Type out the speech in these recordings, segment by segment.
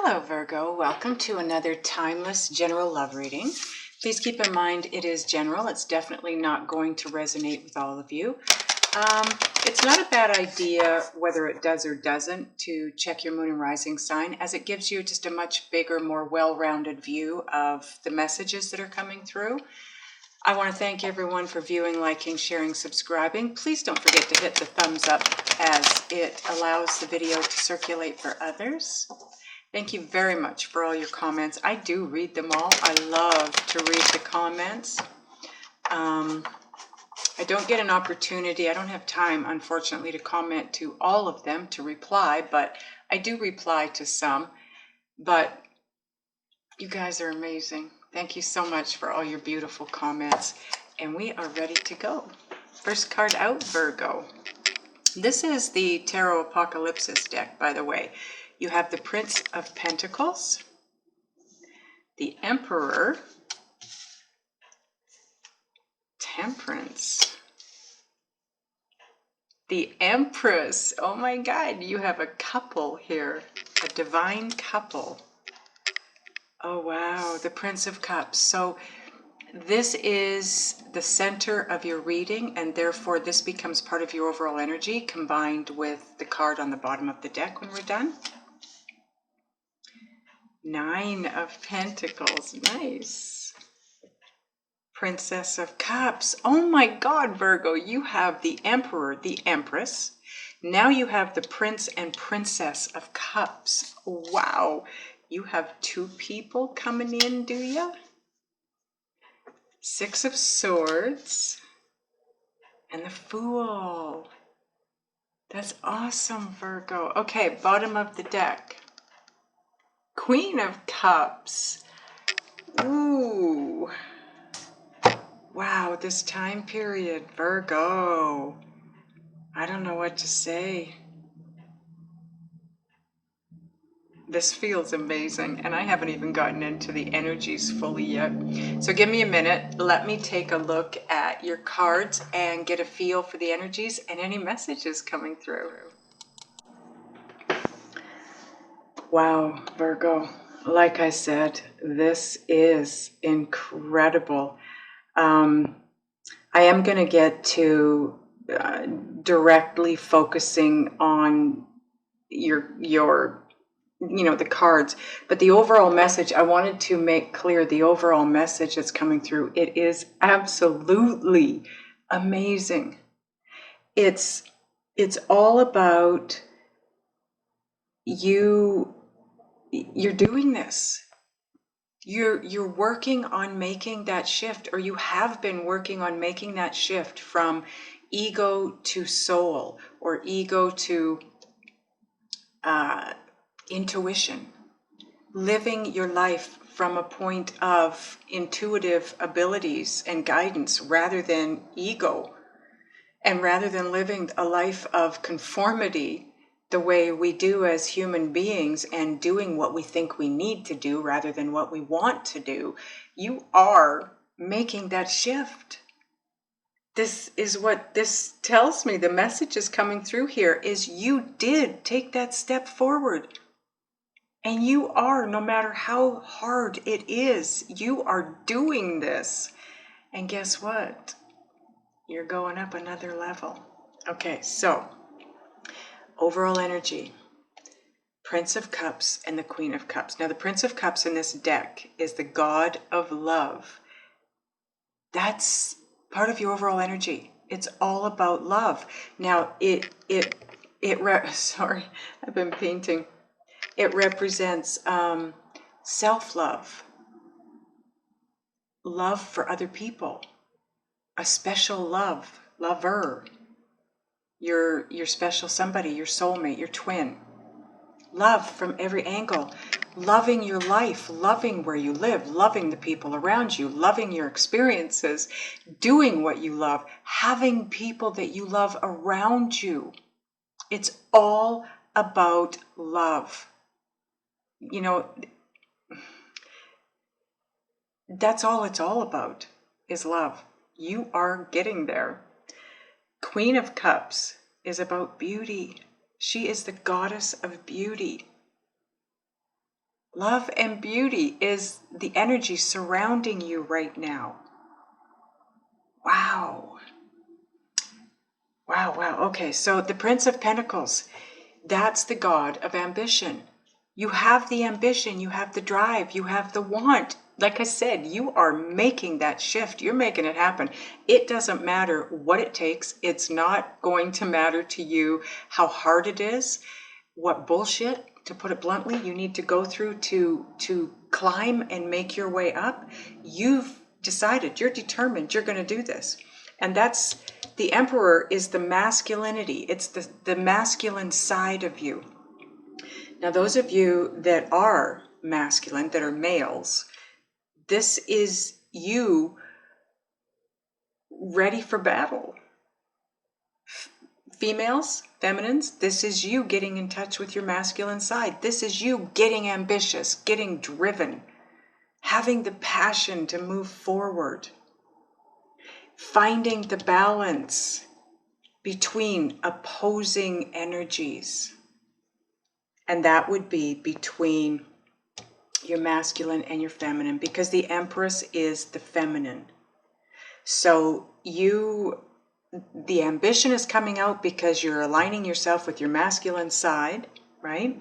Hello Virgo, welcome to another timeless general love reading. Please keep in mind it is general. It's definitely not going to resonate with all of you. It's not a bad idea, whether it does or doesn't, to check your moon and rising sign, as it gives you just a much bigger, more well-rounded view of the messages that are coming through. I want to thank everyone for viewing, liking, sharing, subscribing. Please don't forget to hit the thumbs up, as it allows the video to circulate for others. Thank you very much for all your comments. I do read them all. I love to read the comments. I don't get an opportunity. I don't have time, unfortunately, to comment to all of them, to reply, but I do reply to some. But you guys are amazing. Thank you so much for all your beautiful comments. And we are ready to go. First card out, Virgo. This is the Tarot Apokalypsis deck, by the way. You have the Prince of Pentacles, the Emperor, Temperance, the Empress. Oh my God, you have a couple here, a divine couple. Oh wow, the Prince of Cups. So this is the center of your reading, and therefore this becomes part of your overall energy, combined with the card on the bottom of the deck when we're done. Nine of Pentacles, nice. Princess of Cups. Oh my God, Virgo, you have the Emperor, the Empress. Now you have the Prince and Princess of Cups. Wow, you have two people coming in, do you? Six of Swords and the Fool. That's awesome, Virgo. Okay, bottom of the deck. Queen of Cups. Ooh. Wow, this time period, Virgo. I don't know what to say. This feels amazing, and I haven't even gotten into the energies fully yet. So give me a minute. Let me take a look at your cards and get a feel for the energies and any messages coming through. Wow, Virgo. Like I said, this is incredible. I am going to get to directly focusing on your the cards, but the overall message, I wanted to make clear the overall message that's coming through. It is absolutely amazing. It's all about you're doing this. You're working on making that shift, or you have been working on making that shift from ego to soul, or ego to intuition, living your life from a point of intuitive abilities and guidance rather than ego, and rather than living a life of conformity the way we do as human beings and doing what we think we need to do rather than what we want to do. You are making that shift. This is what this tells me. The message is coming through here is you did take that step forward. And you are, no matter how hard it is, you are doing this. And guess what? You're going up another level. Okay, so overall energy, Prince of Cups and the Queen of Cups. Now, the Prince of Cups in this deck is the God of love. That's part of your overall energy. It's all about love. Now, sorry, I've been painting. It represents self-love, love for other people, a special love, lover, your special somebody, your soulmate, your twin. Love from every angle, loving your life, loving where you live, loving the people around you, loving your experiences, doing what you love, having people that you love around you. It's all about love. You know, that's all it's all about, is love. You are getting there. Queen of Cups is about beauty. She is the goddess of beauty. Love and beauty is the energy surrounding you right now. Wow. Wow, wow. Okay, so the Prince of Pentacles, that's the god of ambition. You have the ambition, you have the drive, you have the want. Like I said, you are making that shift. You're making it happen. It doesn't matter what it takes. It's not going to matter to you how hard it is, what bullshit, to put it bluntly, you need to go through to climb and make your way up. You've decided, you're determined, you're going to do this. And that's, the Emperor is the masculinity. It's the masculine side of you. Now, those of you that are masculine, that are males, this is you ready for battle. Females, feminines, this is you getting in touch with your masculine side. This is you getting ambitious, getting driven, having the passion to move forward, finding the balance between opposing energies. And that would be between your masculine and your feminine, because the Empress is the feminine. So the ambition is coming out because you're aligning yourself with your masculine side, right?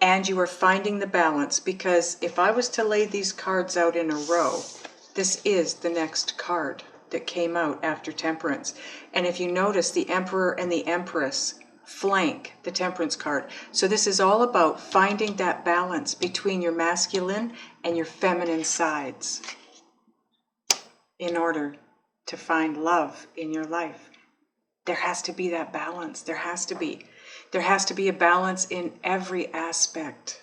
And you are finding the balance, because if I was to lay these cards out in a row, this is the next card that came out after Temperance. And if you notice, the Emperor and the Empress flank the Temperance card. So this is all about finding that balance between your masculine and your feminine sides in order to find love in your life. There has to be that balance. There has to be a balance in every aspect.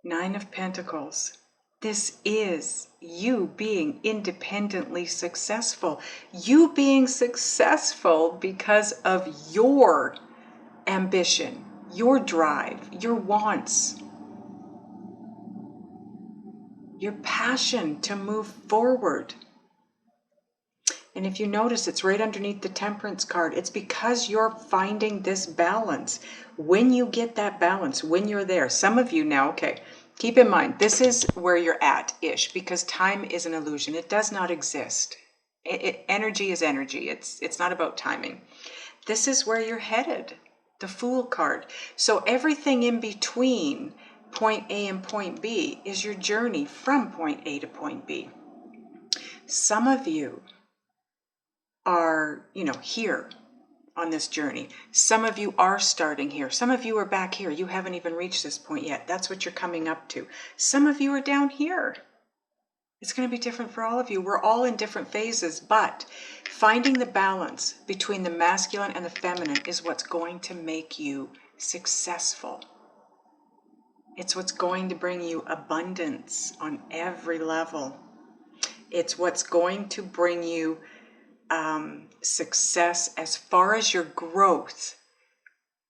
Nine of Pentacles. This is you being independently successful. You being successful because of your ambition, your drive, your wants, your passion to move forward. And if you notice, it's right underneath the Temperance card. It's because you're finding this balance. When you get that balance, when you're there, some of you now, okay, keep in mind, this is where you're at-ish, because time is an illusion. It does not exist. Energy is energy. It's not about timing. This is where you're headed, the Fool card. So everything in between point A and point B is your journey from point A to point B. Some of you are, here on this journey. Some of you are starting here. Some of you are back here. You haven't even reached this point yet. That's what you're coming up to. Some of you are down here. It's going to be different for all of you. We're all in different phases, but finding the balance between the masculine and the feminine is what's going to make you successful. It's what's going to bring you abundance on every level. It's what's going to bring you success as far as your growth,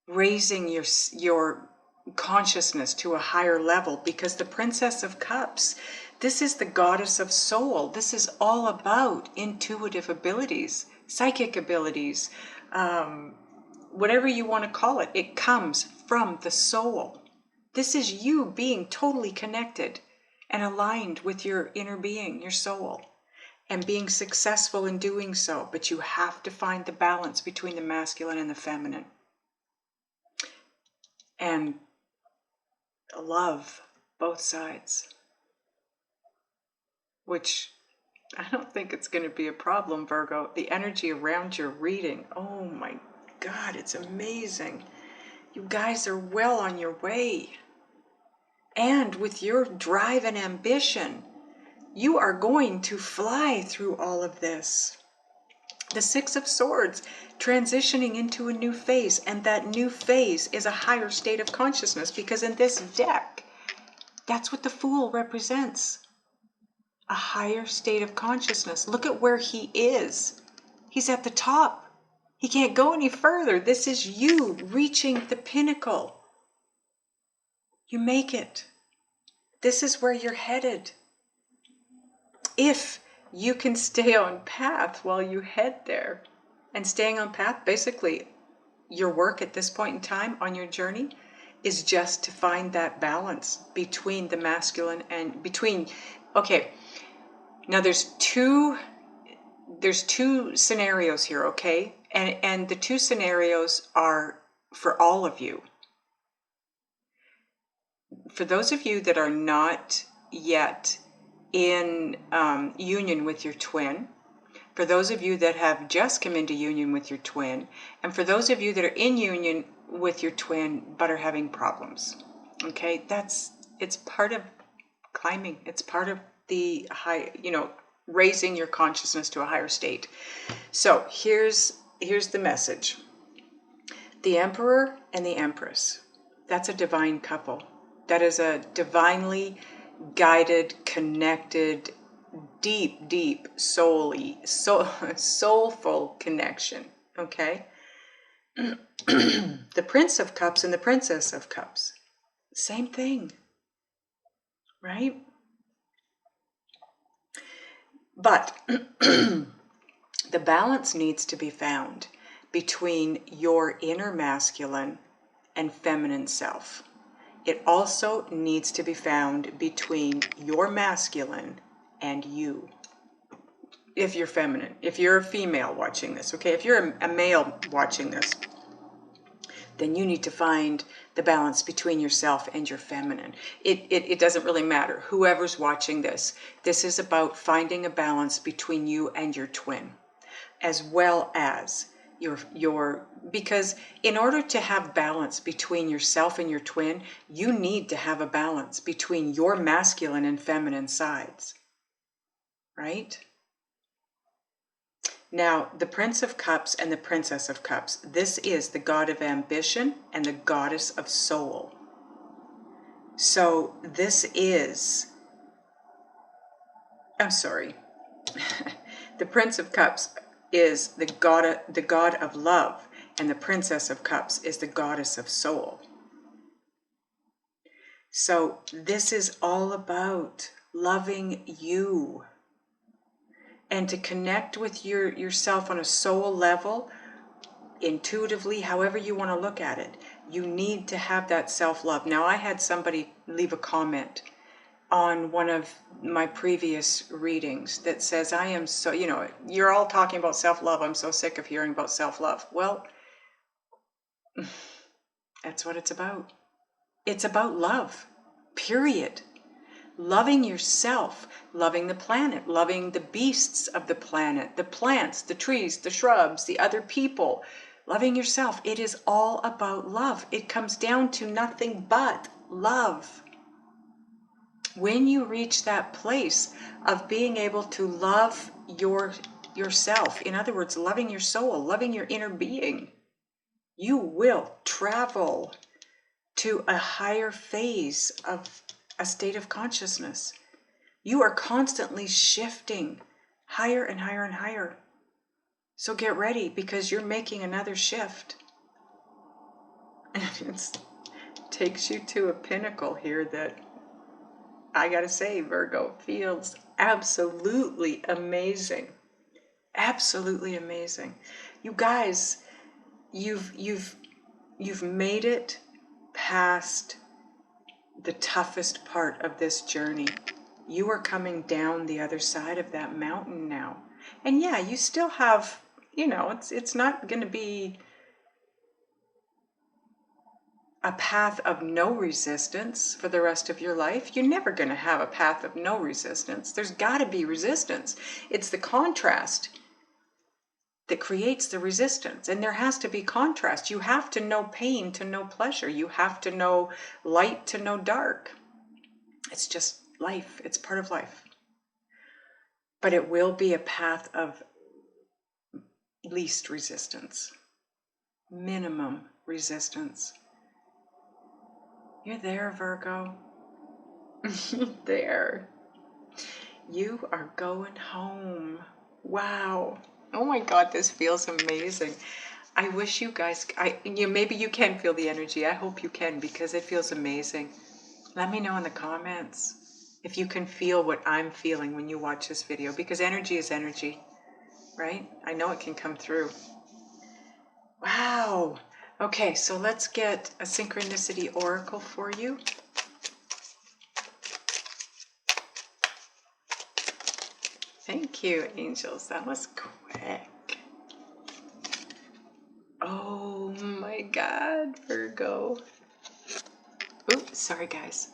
raising your consciousness to a higher level, because the Princess of Cups, this is the goddess of soul. This is all about intuitive abilities, psychic abilities, whatever you want to call it. It comes from the soul. This is you being totally connected and aligned with your inner being, your soul, and being successful in doing so. But you have to find the balance between the masculine and the feminine. And love both sides. Which I don't think it's going to be a problem, Virgo. The energy around your reading, oh my God, it's amazing. You guys are well on your way. And with your drive and ambition, you are going to fly through all of this. The Six of Swords, transitioning into a new phase, and that new phase is a higher state of consciousness, because in this deck, that's what the Fool represents. A higher state of consciousness. Look at where he is. He's at the top. He can't go any further. This is you reaching the pinnacle. You make it. This is where you're headed. If you can stay on path while you head there. And staying on path, basically, your work at this point in time on your journey is just to find that balance between the masculine and between, okay, now there's two scenarios here, okay? And the two scenarios are for all of you. For those of you that are not yet in union with your twin, for those of you that have just come into union with your twin, and for those of you that are in union with your twin but are having problems, okay, it's part of climbing. It's part of the high, raising your consciousness to a higher state. So here's the message. The Emperor and the Empress, that's a divine couple. That is a divinely guided, connected, deep, soulful connection, okay? The Prince of Cups and the Princess of Cups, same thing, right? But the balance needs to be found between your inner masculine and feminine self. It also needs to be found between your masculine and you. If you're feminine, if you're a female watching this, okay, if you're a male watching this, then you need to find the balance between yourself and your feminine. It doesn't really matter. Whoever's watching this, this is about finding a balance between you and your twin, as well as because in order to have balance between yourself and your twin, you need to have a balance between your masculine and feminine sides, right? Now, the Prince of Cups and the Princess of Cups, this is the god of ambition and the goddess of soul. So this is, I'm sorry, the Prince of Cups is the god of love, and the Princess of Cups is the goddess of soul. So this is all about loving you. And to connect with yourself on a soul level, intuitively, however you want to look at it, you need to have that self-love. Now, I had somebody leave a comment on one of my previous readings that says, I am so, you're all talking about self-love. I'm so sick of hearing about self-love. Well, that's what it's about. It's about love, period. Loving yourself, loving the planet, loving the beasts of the planet, the plants, the trees, the shrubs, the other people, loving yourself. It is all about love. It comes down to nothing but love. When you reach that place of being able to love yourself, in other words, loving your soul, loving your inner being, you will travel to a higher phase of a state of consciousness. You are constantly shifting higher and higher and higher. So get ready, because you're making another shift. And it takes you to a pinnacle here that, I gotta say, Virgo, feels absolutely amazing. Absolutely amazing. You guys, you've made it past the toughest part of this journey. You are coming down the other side of that mountain now. And yeah, you still have, it's not going to be a path of no resistance for the rest of your life. You're never going to have a path of no resistance. There's got to be resistance. It's the contrast that creates the resistance. And there has to be contrast. You have to know pain to know pleasure. You have to know light to know dark. It's just life. It's part of life. But it will be a path of least resistance. Minimum resistance. You're there, Virgo. You're there. You are going home. Wow. Oh my God, this feels amazing. I wish you guys, maybe you can feel the energy. I hope you can, because it feels amazing. Let me know in the comments if you can feel what I'm feeling when you watch this video, because energy is energy, right? I know it can come through. Wow. Okay, so let's get a synchronicity oracle for you. Thank you, angels. That was quick. Oh my God, Virgo. Oops, sorry guys.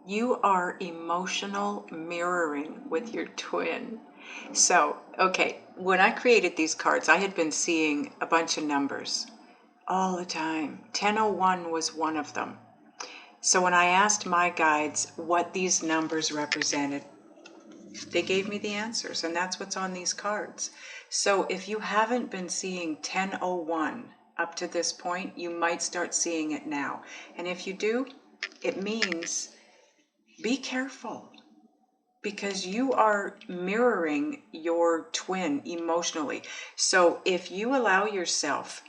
You are emotional mirroring with your twin. So, okay, when I created these cards, I had been seeing a bunch of numbers all the time. 1001 was one of them. So when I asked my guides what these numbers represented, they gave me the answers, and that's what's on these cards. So if you haven't been seeing 1001 up to this point, you might start seeing it now. And if you do, it means be careful, because you are mirroring your twin emotionally. So if you allow yourself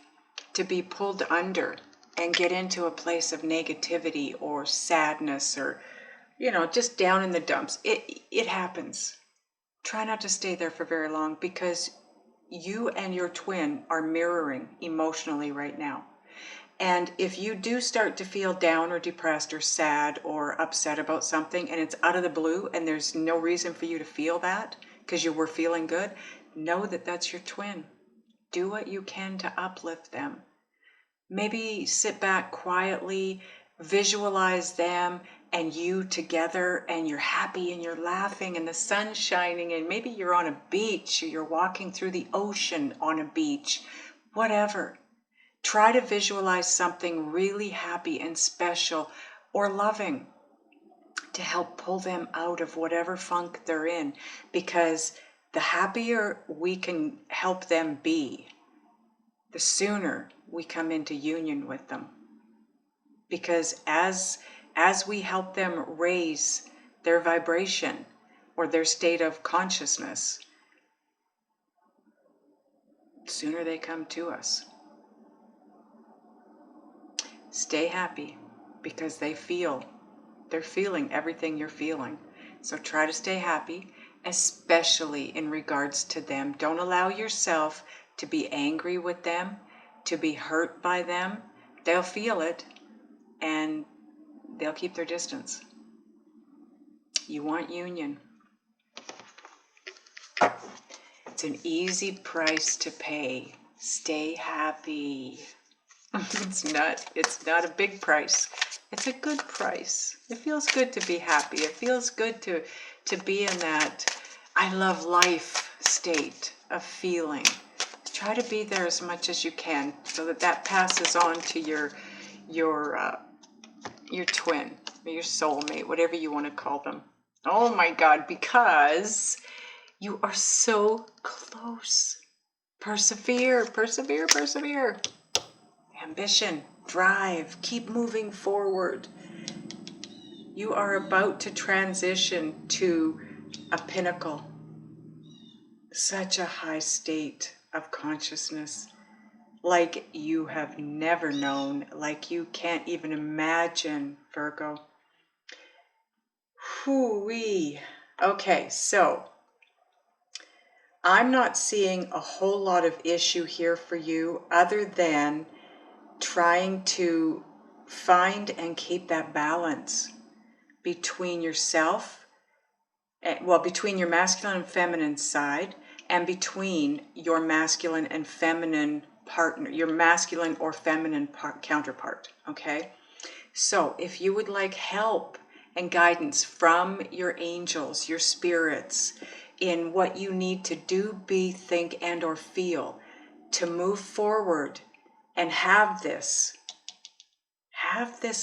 to be pulled under and get into a place of negativity or sadness, or, you know, just down in the dumps, it happens. Try not to stay there for very long, because you and your twin are mirroring emotionally right now. And if you do start to feel down or depressed or sad or upset about something, and it's out of the blue and there's no reason for you to feel that because you were feeling good, know that that's your twin. Do what you can to uplift them. Maybe sit back quietly, visualize them and you together, and you're happy and you're laughing and the sun's shining, and maybe you're on a beach or you're walking through the ocean on a beach, whatever. Try to visualize something really happy and special or loving to help pull them out of whatever funk they're in, because the happier we can help them be, the sooner we come into union with them. Because as we help them raise their vibration or their state of consciousness, the sooner they come to us. Stay happy, because they're feeling everything you're feeling. So try to stay happy, especially in regards to them. Don't allow yourself to be angry with them, to be hurt by them. They'll feel it and they'll keep their distance. You want union. It's an easy price to pay. Stay happy. It's not a big price. It's a good price. It feels good to be happy. It feels good to be in that I love life state of feeling. Try to be there as much as you can, so that passes on to your twin, or your soulmate, whatever you want to call them. Oh my God, because you are so close. Persevere, persevere, persevere. Ambition, drive, keep moving forward. You are about to transition to a pinnacle, such a high state of consciousness, like you have never known, like you can't even imagine, Virgo. Hoo-wee. Okay, so I'm not seeing a whole lot of issue here for you, other than trying to find and keep that balance between yourself, well, between your masculine and feminine side, and between your masculine and feminine partner, your masculine or feminine counterpart, okay? So if you would like help and guidance from your angels, your spirits, in what you need to do, be, think, and or feel to move forward and have this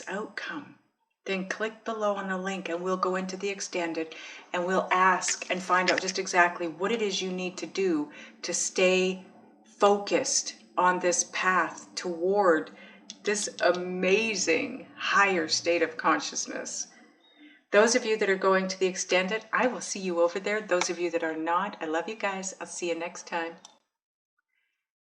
outcome, then click below on the link and we'll go into the extended and we'll ask and find out just exactly what it is you need to do to stay focused on this path toward this amazing higher state of consciousness. Those of you that are going to the extended, I will see you over there. Those of you that are not, I love you guys. I'll see you next time.